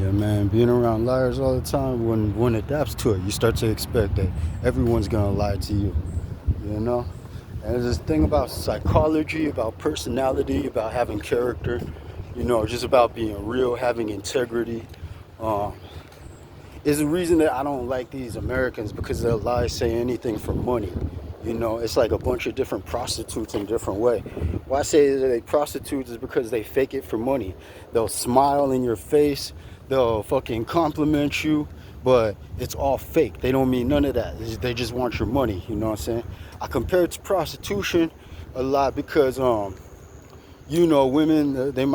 Yeah, man, being around liars all the time, when one adapts to it, you start to expect that everyone's gonna lie to you, you know? And there's this thing about psychology, about personality, about having character, just about being real, having integrity. Um, is the reason that I don't like these Americans because they'll lie, say anything for money. It's like a bunch of different prostitutes in a different way. Why I say that they prostitutes is because they fake it for money. They'll smile in your face, they'll fucking compliment you, but it's all fake. They don't mean none of that. They just want your money. You know what I'm saying? I compare it to prostitution a lot because women they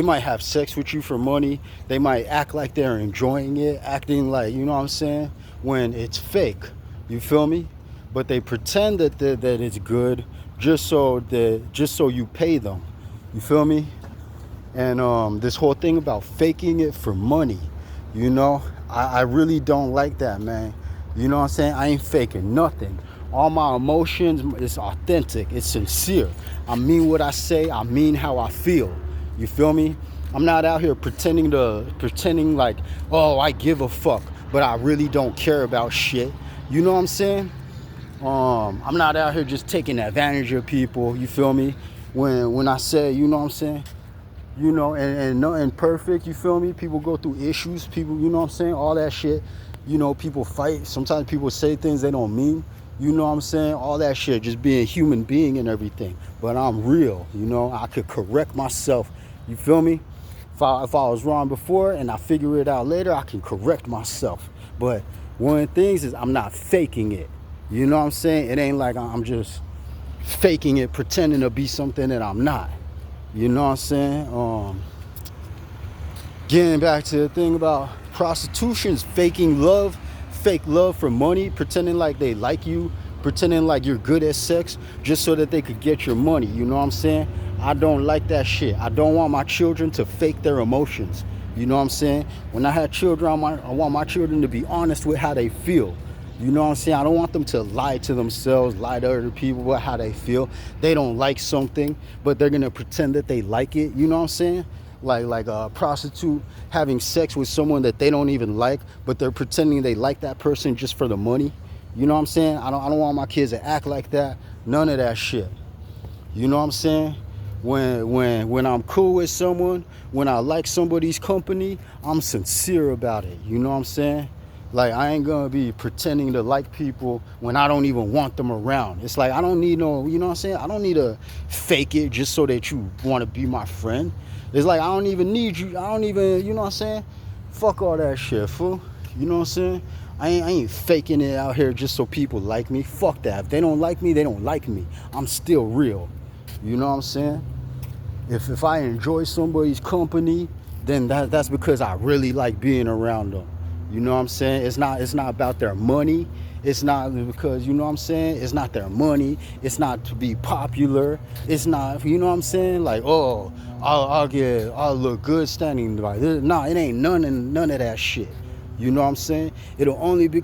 might have sex with you for money. They might act like they're enjoying it, acting like, you know what I'm saying, when it's fake. You feel me? But they pretend that it's good just so you pay them. You feel me? And this whole thing about faking it for money, I really don't like that, man. You know what I'm saying? I ain't faking nothing. All my emotions is authentic. It's sincere. I mean what I say. I mean how I feel. You feel me? I'm not out here pretending like, oh, I give a fuck, but I really don't care about shit. You know what I'm saying? I'm not out here just taking advantage of people. You feel me? When I say, you know what I'm saying? And nothing perfect. You feel me? People go through issues. People, you know what I'm saying? All that shit. People fight. Sometimes people say things they don't mean. You know what I'm saying? All that shit. Just being a human being and everything. But I'm real. I could correct myself. You feel me? If I was wrong before and I figure it out later, I can correct myself. But one of the things is I'm not faking it. You know what I'm saying? It ain't like I'm just faking it, pretending to be something that I'm not. You know what I'm saying? Getting back to the thing about prostitution, faking love, fake love for money, pretending like they like you, pretending like you're good at sex just so that they could get your money. You know what I'm saying? I don't like that shit. I don't want my children to fake their emotions. You know what I'm saying? When I have children, I want my children to be honest with how they feel. You know what I'm saying? I don't want them to lie to themselves, lie to other people about how they feel. They don't like something, but they're going to pretend that they like it. You know what I'm saying? Like a prostitute having sex with someone that they don't even like, but they're pretending they like that person just for the money. You know what I'm saying? I don't want my kids to act like that. None of that shit. You know what I'm saying? When I'm cool with someone, when I like somebody's company, I'm sincere about it. You know what I'm saying? Like, I ain't gonna be pretending to like people when I don't even want them around. It's like, I don't need no, you know what I'm saying? I don't need to fake it just so that you want to be my friend. It's like, I don't even need you. I don't even, you know what I'm saying? Fuck all that shit, fool. You know what I'm saying? I ain't faking it out here just so people like me. Fuck that. If they don't like me, they don't like me. I'm still real. You know what I'm saying? If I enjoy somebody's company, then that's because I really like being around them. You know what I'm saying? It's not about their money. It's not because, you know what I'm saying? It's not their money. It's not to be popular. It's not, you know what I'm saying? Like, oh, I'll look good standing like this. Nah, it ain't none of that shit. You know what I'm saying? It'll only be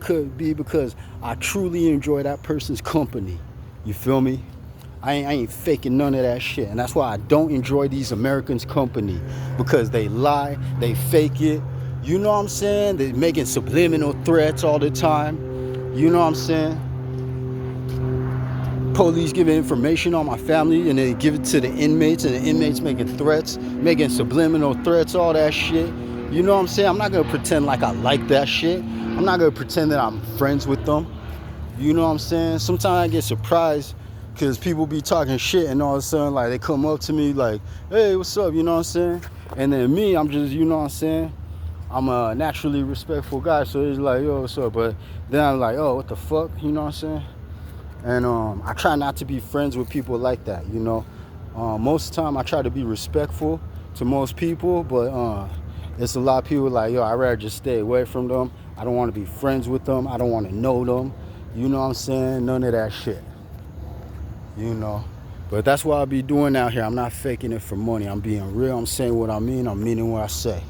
because I truly enjoy that person's company. You feel me? I ain't faking none of that shit. And that's why I don't enjoy these Americans' company. Because they lie, they fake it. You know what I'm saying? They're making subliminal threats all the time. You know what I'm saying? Police giving information on my family and they give it to the inmates, and the inmates making threats, making subliminal threats, all that shit. You know what I'm saying? I'm not going to pretend like I like that shit. I'm not going to pretend that I'm friends with them. You know what I'm saying? Sometimes I get surprised because people be talking shit and all of a sudden, like, they come up to me like, hey, what's up? You know what I'm saying? And then me, I'm just, you know what I'm saying? I'm a naturally respectful guy, so it's like, yo, what's up? But then I'm like, oh, what the fuck? You know what I'm saying? And I try not to be friends with people like that, you know? Most of the time, I try to be respectful to most people, but it's a lot of people like, yo, I'd rather just stay away from them. I don't want to be friends with them. I don't want to know them. You know what I'm saying? None of that shit. You know? But that's what I be doing out here. I'm not faking it for money. I'm being real. I'm saying what I mean. I'm meaning what I say.